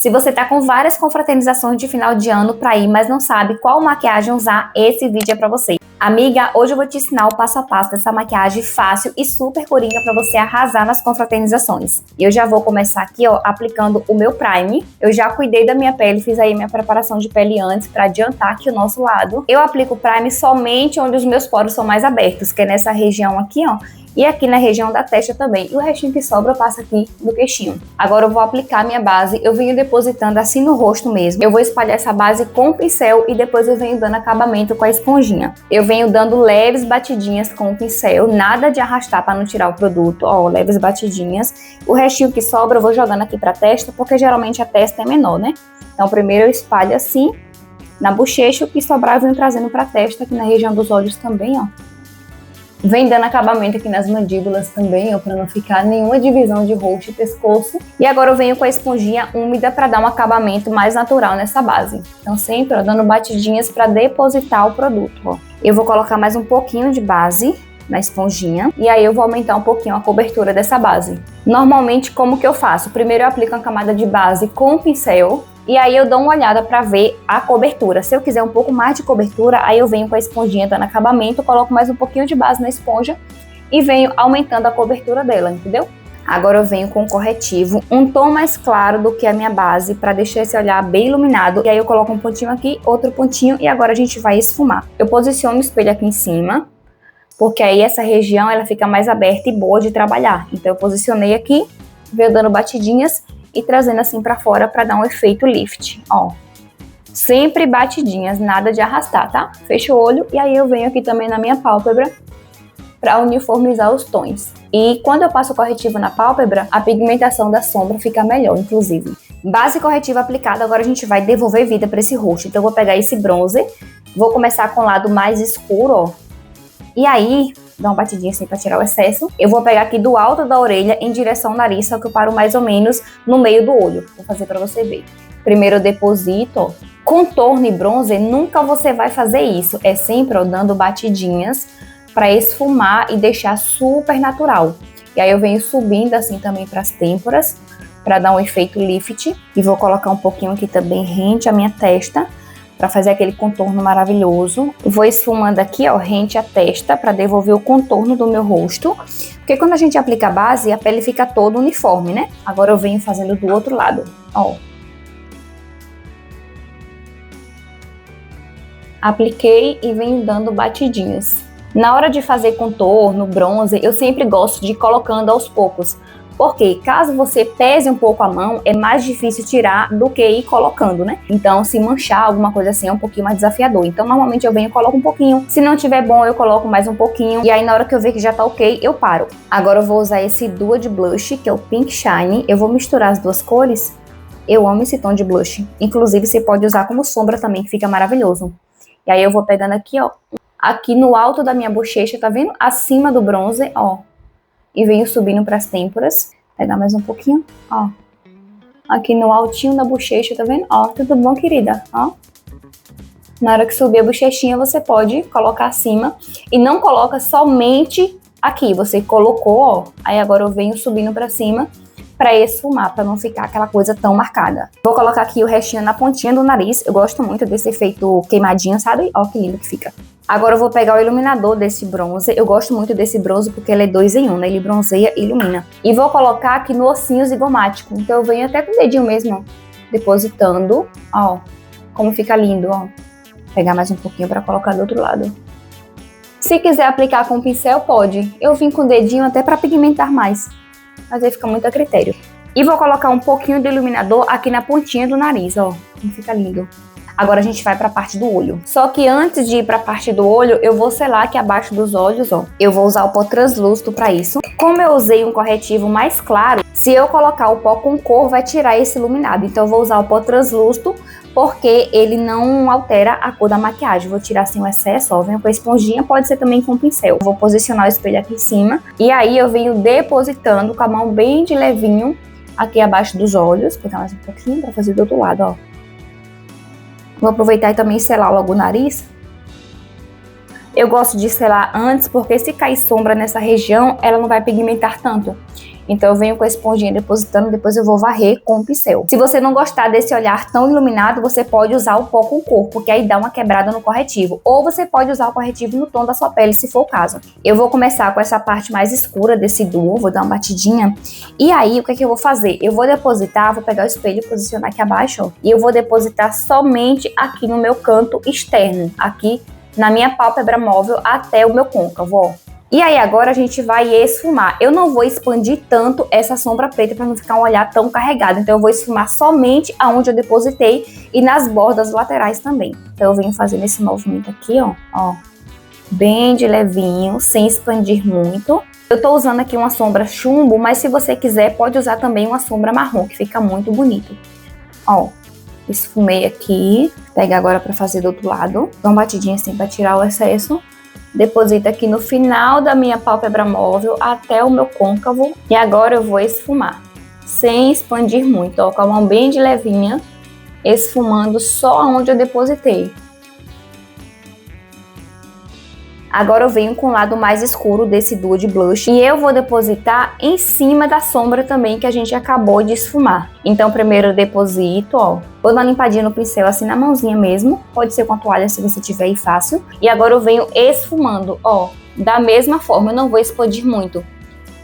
Se você tá com várias confraternizações de final de ano pra ir, mas não sabe qual maquiagem usar, esse vídeo é pra você. Amiga, hoje eu vou te ensinar o passo a passo dessa maquiagem fácil e super coringa pra você arrasar nas confraternizações. E eu já vou começar aqui, ó, aplicando o meu prime. Eu já cuidei da minha pele, fiz aí minha preparação de pele antes pra adiantar aqui o nosso lado. Eu aplico o prime somente onde os meus poros são mais abertos, que é nessa região aqui, ó. E aqui na região da testa também. E o restinho que sobra eu passo aqui no queixinho. Agora eu vou aplicar a minha base. Eu venho depositando assim no rosto mesmo. Eu vou espalhar essa base com o pincel e depois eu venho dando acabamento com a esponjinha. Eu venho dando leves batidinhas com o pincel. Nada de arrastar para não tirar o produto. Ó, leves batidinhas. O restinho que sobra eu vou jogando aqui pra testa, porque geralmente a testa é menor, né? Então primeiro eu espalho assim na bochecha. O que sobrar eu venho trazendo pra testa, aqui na região dos olhos também, ó. Vem dando acabamento aqui nas mandíbulas também, ó, pra não ficar nenhuma divisão de rosto e pescoço. E agora eu venho com a esponjinha úmida pra dar um acabamento mais natural nessa base. Então sempre, ó, dando batidinhas pra depositar o produto, ó. Eu vou colocar mais um pouquinho de base na esponjinha e aí eu vou aumentar um pouquinho a cobertura dessa base. Normalmente, como que eu faço? Primeiro eu aplico uma camada de base com o pincel. E aí eu dou uma olhada para ver a cobertura. Se eu quiser um pouco mais de cobertura, aí eu venho com a esponjinha dando acabamento, coloco mais um pouquinho de base na esponja e venho aumentando a cobertura dela, entendeu? Agora eu venho com o corretivo, um tom mais claro do que a minha base, para deixar esse olhar bem iluminado. E aí eu coloco um pontinho aqui, outro pontinho e agora a gente vai esfumar. Eu posiciono o espelho aqui em cima, porque aí essa região ela fica mais aberta e boa de trabalhar. Então eu posicionei aqui, venho dando batidinhas e trazendo assim pra fora pra dar um efeito lift, ó. Sempre batidinhas, nada de arrastar, tá? Fecho o olho e aí eu venho aqui também na minha pálpebra pra uniformizar os tons. E quando eu passo o corretivo na pálpebra, a pigmentação da sombra fica melhor, inclusive. Base corretiva aplicada, agora a gente vai devolver vida pra esse rosto. Então eu vou pegar esse bronzer, vou começar com o lado mais escuro, ó. E aí, dá uma batidinha assim pra tirar o excesso. Eu vou pegar aqui do alto da orelha em direção ao nariz, só que eu paro mais ou menos no meio do olho. Vou fazer pra você ver. Primeiro eu deposito, ó. Contorno e bronzer, nunca você vai fazer isso. É sempre, ó, dando batidinhas pra esfumar e deixar super natural. E aí eu venho subindo assim também pras têmporas, pra dar um efeito lift. E vou colocar um pouquinho aqui também rente à minha testa, para fazer aquele contorno maravilhoso. Vou esfumando aqui, ó, rente à testa, para devolver o contorno do meu rosto. Porque quando a gente aplica a base, a pele fica toda uniforme, né? Agora eu venho fazendo do outro lado, ó. Apliquei e venho dando batidinhas. Na hora de fazer contorno, bronzer, eu sempre gosto de ir colocando aos poucos. Porque caso você pese um pouco a mão, é mais difícil tirar do que ir colocando, né? Então, se manchar alguma coisa assim, é um pouquinho mais desafiador. Então, normalmente eu venho e coloco um pouquinho. Se não tiver bom, eu coloco mais um pouquinho. E aí, na hora que eu ver que já tá ok, eu paro. Agora eu vou usar esse Duo de Blush, que é o Pink Shine. Eu vou misturar as duas cores. Eu amo esse tom de blush. Inclusive, você pode usar como sombra também, que fica maravilhoso. E aí, eu vou pegando aqui, ó. Aqui no alto da minha bochecha, tá vendo? Acima do bronzer, ó. E venho subindo para as têmporas. Pegar mais um pouquinho, ó. Aqui no altinho da bochecha, tá vendo? Ó, tudo bom, querida? Ó. Na hora que subir a bochechinha, você pode colocar acima. E não coloca somente aqui. Você colocou, ó. Aí agora eu venho subindo para cima para esfumar, para não ficar aquela coisa tão marcada. Vou colocar aqui o restinho na pontinha do nariz. Eu gosto muito desse efeito queimadinho, sabe? Ó, que lindo que fica. Agora eu vou pegar o iluminador desse bronzer. Eu gosto muito desse bronzer porque ele é 2 em 1, né? Ele bronzeia e ilumina. E vou colocar aqui no ossinho zigomático. Então eu venho até com o dedinho mesmo, ó, depositando. Ó, como fica lindo, ó. Pegar mais um pouquinho para colocar do outro lado. Se quiser aplicar com pincel, pode. Eu vim com o dedinho até para pigmentar mais. Mas aí fica muito a critério. E vou colocar um pouquinho de iluminador aqui na pontinha do nariz, ó. Como fica lindo. Agora a gente vai para a parte do olho. Só que antes de ir para a parte do olho, eu vou selar aqui abaixo dos olhos, ó. Eu vou usar o pó translúcido para isso. Como eu usei um corretivo mais claro, se eu colocar o pó com cor, vai tirar esse iluminado. Então eu vou usar o pó translúcido, porque ele não altera a cor da maquiagem. Vou tirar assim o excesso, ó. Venho com a esponjinha, pode ser também com pincel. Vou posicionar o espelho aqui em cima. E aí eu venho depositando com a mão bem de levinho aqui abaixo dos olhos. Vou pegar mais um pouquinho para fazer do outro lado, ó. Vou aproveitar e também selar logo o nariz. Eu gosto de selar antes, porque se cair sombra nessa região, ela não vai pigmentar tanto. Então eu venho com a esponjinha depositando, depois eu vou varrer com o pincel. Se você não gostar desse olhar tão iluminado, você pode usar o pó com cor, porque aí dá uma quebrada no corretivo. Ou você pode usar o corretivo no tom da sua pele, se for o caso. Eu vou começar com essa parte mais escura desse duo, vou dar uma batidinha. E aí, o que é que eu vou fazer? Eu vou depositar, vou pegar o espelho e posicionar aqui abaixo, ó, e eu vou depositar somente aqui no meu canto externo, aqui na minha pálpebra móvel até o meu côncavo, ó. E aí agora a gente vai esfumar. Eu não vou expandir tanto essa sombra preta para não ficar um olhar tão carregado. Então eu vou esfumar somente aonde eu depositei e nas bordas laterais também. Então eu venho fazendo esse movimento aqui, ó, bem de levinho, sem expandir muito. Eu tô usando aqui uma sombra chumbo, mas se você quiser pode usar também uma sombra marrom, que fica muito bonito. Ó, esfumei aqui. Pega agora para fazer do outro lado. Dá uma batidinha assim para tirar o excesso. Deposito aqui no final da minha pálpebra móvel até o meu côncavo. E agora eu vou esfumar, sem expandir muito, ó, com a mão bem de levinha, esfumando só onde eu depositei. Agora eu venho com o lado mais escuro desse duo de blush e eu vou depositar em cima da sombra também que a gente acabou de esfumar. Então primeiro eu deposito, ó, vou dar uma limpadinha no pincel assim na mãozinha mesmo, pode ser com a toalha se você tiver aí fácil. E agora eu venho esfumando, ó, da mesma forma, eu não vou expandir muito.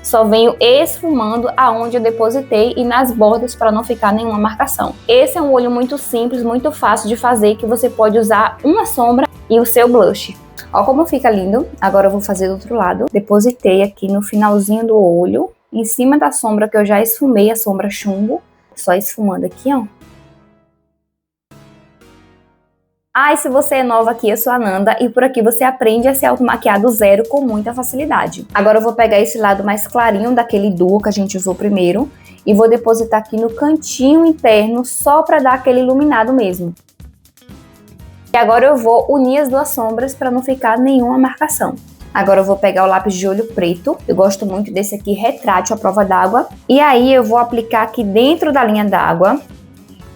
Só venho esfumando aonde eu depositei e nas bordas para não ficar nenhuma marcação. Esse é um olho muito simples, muito fácil de fazer, que você pode usar uma sombra e o seu blush. Ó como fica lindo. Agora eu vou fazer do outro lado. Depositei aqui no finalzinho do olho, em cima da sombra que eu já esfumei, a sombra chumbo. Só esfumando aqui, ó. Ah, e se você é nova aqui, eu sou a Nanda e por aqui você aprende a se automaquiar do zero com muita facilidade. Agora eu vou pegar esse lado mais clarinho daquele duo que a gente usou primeiro e vou depositar aqui no cantinho interno só para dar aquele iluminado mesmo. E agora eu vou unir as duas sombras para não ficar nenhuma marcação. Agora eu vou pegar o lápis de olho preto, eu gosto muito desse aqui, retrátil à prova d'água. E aí eu vou aplicar aqui dentro da linha d'água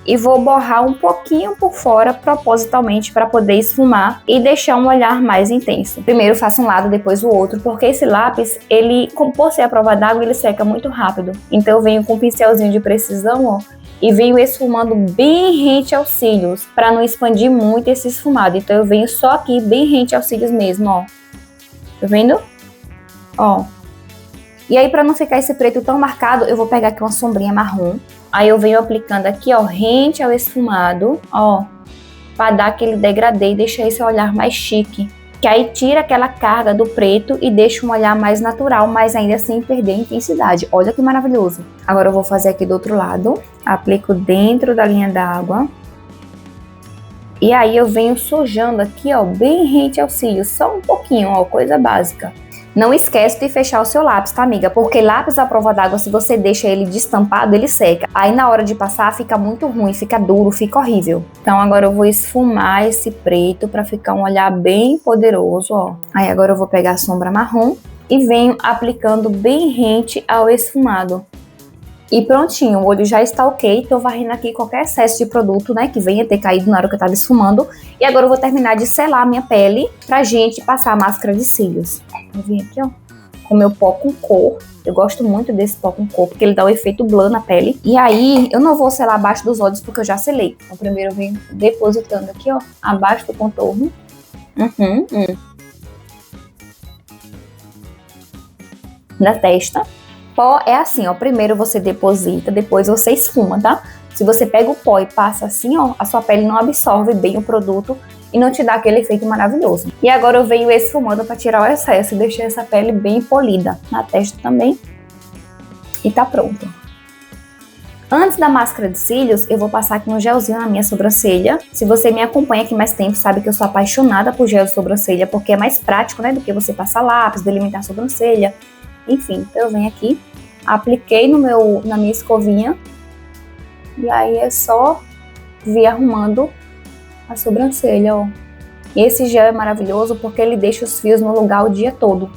e vou borrar um pouquinho por fora propositalmente para poder esfumar e deixar um olhar mais intenso. Primeiro eu faço um lado, depois o outro, porque esse lápis, ele, como por ser à prova d'água, ele seca muito rápido. Então eu venho com um pincelzinho de precisão, ó, e venho esfumando bem rente aos cílios, para não expandir muito esse esfumado. Então eu venho só aqui, bem rente aos cílios mesmo, ó. Tá vendo? Ó. E aí, para não ficar esse preto tão marcado, eu vou pegar aqui uma sombrinha marrom. Aí eu venho aplicando aqui, ó, rente ao esfumado, ó, para dar aquele degradê e deixar esse olhar mais chique. Que aí tira aquela carga do preto e deixa um olhar mais natural, mas ainda sem perder a intensidade. Olha que maravilhoso. Agora eu vou fazer aqui do outro lado. Aplico dentro da linha d'água. E aí eu venho sujando aqui, ó, bem rente aos cílios. Só um pouquinho, ó, coisa básica. Não esquece de fechar o seu lápis, tá, amiga? Porque lápis à prova d'água, se você deixa ele destampado, ele seca. Aí na hora de passar fica muito ruim, fica duro, fica horrível. Então agora eu vou esfumar esse preto pra ficar um olhar bem poderoso, ó. Aí agora eu vou pegar a sombra marrom e venho aplicando bem rente ao esfumado. E prontinho, o olho já está ok. Tô varrendo aqui qualquer excesso de produto, né, que venha ter caído na hora que eu tava esfumando. E agora eu vou terminar de selar a minha pele pra gente passar a máscara de cílios. Eu vim aqui, ó, com meu pó com cor. Eu gosto muito desse pó com cor, porque ele dá um efeito blur na pele. E aí, eu não vou selar abaixo dos olhos, porque eu já selei. Então primeiro eu venho depositando aqui, ó, abaixo do contorno. Da testa. Pó é assim, ó, primeiro você deposita, depois você esfuma, tá? Se você pega o pó e passa assim, ó, a sua pele não absorve bem o produto e não te dá aquele efeito maravilhoso. E agora eu venho esfumando para tirar o excesso e deixar essa pele bem polida na testa também. E tá pronto. Antes da máscara de cílios, eu vou passar aqui um gelzinho na minha sobrancelha. Se você me acompanha aqui mais tempo, sabe que eu sou apaixonada por gel de sobrancelha, porque é mais prático, né, do que você passar lápis, delimitar a sobrancelha. Enfim, então eu venho aqui, apliquei na minha escovinha e aí é só vir arrumando a sobrancelha, ó. E esse gel é maravilhoso porque ele deixa os fios no lugar o dia todo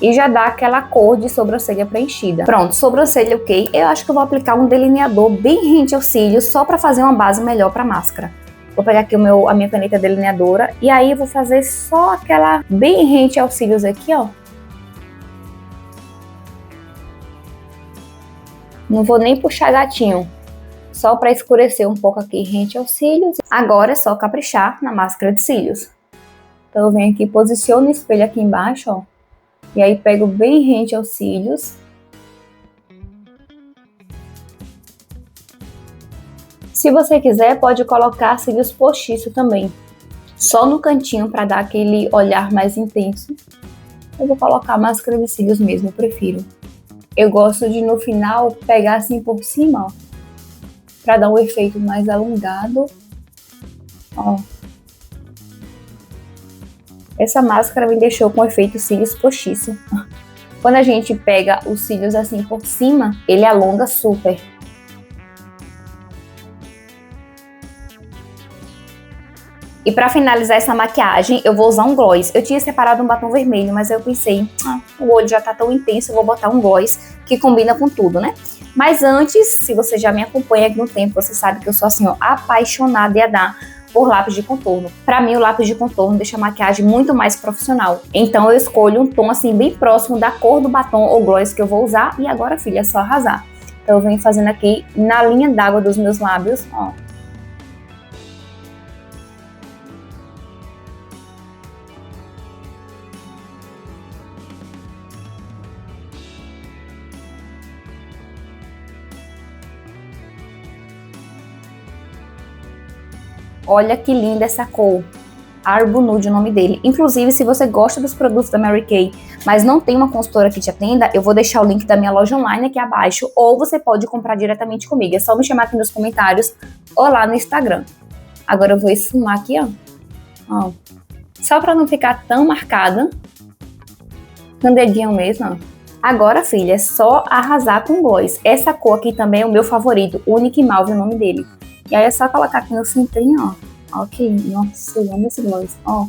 e já dá aquela cor de sobrancelha preenchida. Pronto, sobrancelha ok. Eu acho que eu vou aplicar um delineador bem rente aos cílios só para fazer uma base melhor para máscara. Vou pegar aqui a minha caneta delineadora e aí eu vou fazer só aquela bem rente aos cílios aqui, ó. Não vou nem puxar gatinho. Só para escurecer um pouco aqui rente aos cílios. Agora é só caprichar na máscara de cílios. Então eu venho aqui, posiciono o espelho aqui embaixo, ó. E aí pego bem rente aos cílios. Se você quiser, pode colocar cílios postiços também. Só no cantinho para dar aquele olhar mais intenso. Eu vou colocar máscara de cílios mesmo, eu prefiro. Eu gosto de no final pegar assim por cima, ó. Para dar um efeito mais alongado. Ó. Essa máscara me deixou com efeito cílios postiço. Quando a gente pega os cílios assim por cima, ele alonga super. E para finalizar essa maquiagem, eu vou usar um gloss. Eu tinha separado um batom vermelho, mas eu pensei, o olho já tá tão intenso, eu vou botar um gloss que combina com tudo, né? Mas antes, se você já me acompanha aqui no tempo, você sabe que eu sou assim, ó, apaixonada e dar por lápis de contorno. Pra mim, o lápis de contorno deixa a maquiagem muito mais profissional. Então eu escolho um tom assim bem próximo da cor do batom ou gloss que eu vou usar. E agora, filha, é só arrasar. Então eu venho fazendo aqui na linha d'água dos meus lábios, ó. Olha que linda essa cor. Arbo Nude é o nome dele. Inclusive, se você gosta dos produtos da Mary Kay, mas não tem uma consultora que te atenda, eu vou deixar o link da minha loja online aqui abaixo, ou você pode comprar diretamente comigo. É só me chamar aqui nos comentários ou lá no Instagram. Agora eu vou esfumar aqui, ó. Só pra não ficar tão marcada. Com o dedinho mesmo, ó. Agora, filha, é só arrasar com gloss. Essa cor aqui também é o meu favorito, Unique Mauve é o nome dele. E aí é só colocar aqui no centrinho, ó. Ok, nossa, eu amo esse gloss, ó.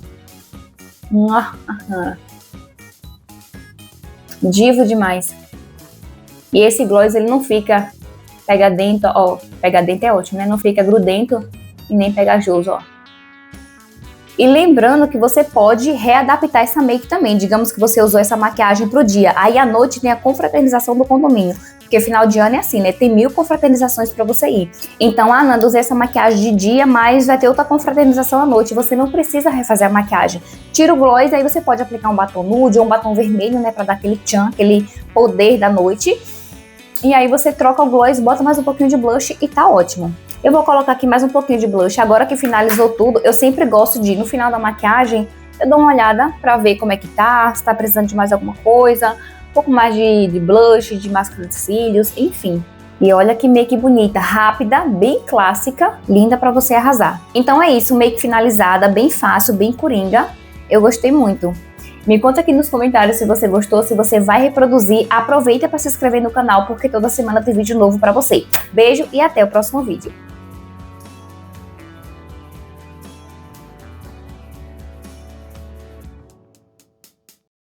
Divo demais. E esse gloss, ele não fica pegadento, ó. Pegadento é ótimo, né? Não fica grudento e nem pegajoso, ó. E lembrando que você pode readaptar essa make também. Digamos que você usou essa maquiagem pro dia. Aí à noite tem a confraternização do condomínio. Porque final de ano é assim, né? Tem 1000 confraternizações pra você ir. Então, Nanda, usei essa maquiagem de dia, mas vai ter outra confraternização à noite. Você não precisa refazer a maquiagem. Tira o gloss, aí você pode aplicar um batom nude ou um batom vermelho, né? Pra dar aquele tchan, aquele poder da noite. E aí você troca o gloss, bota mais um pouquinho de blush e tá ótimo. Eu vou colocar aqui mais um pouquinho de blush. Agora que finalizou tudo, eu sempre gosto de, no final da maquiagem, eu dou uma olhada pra ver como é que tá, se tá precisando de mais alguma coisa, um pouco mais de blush, de máscara de cílios, enfim. E olha que make bonita, rápida, bem clássica, linda pra você arrasar. Então é isso, make finalizada, bem fácil, bem coringa. Eu gostei muito. Me conta aqui nos comentários se você gostou, se você vai reproduzir. Aproveita para se inscrever no canal, porque toda semana tem vídeo novo pra você. Beijo e até o próximo vídeo.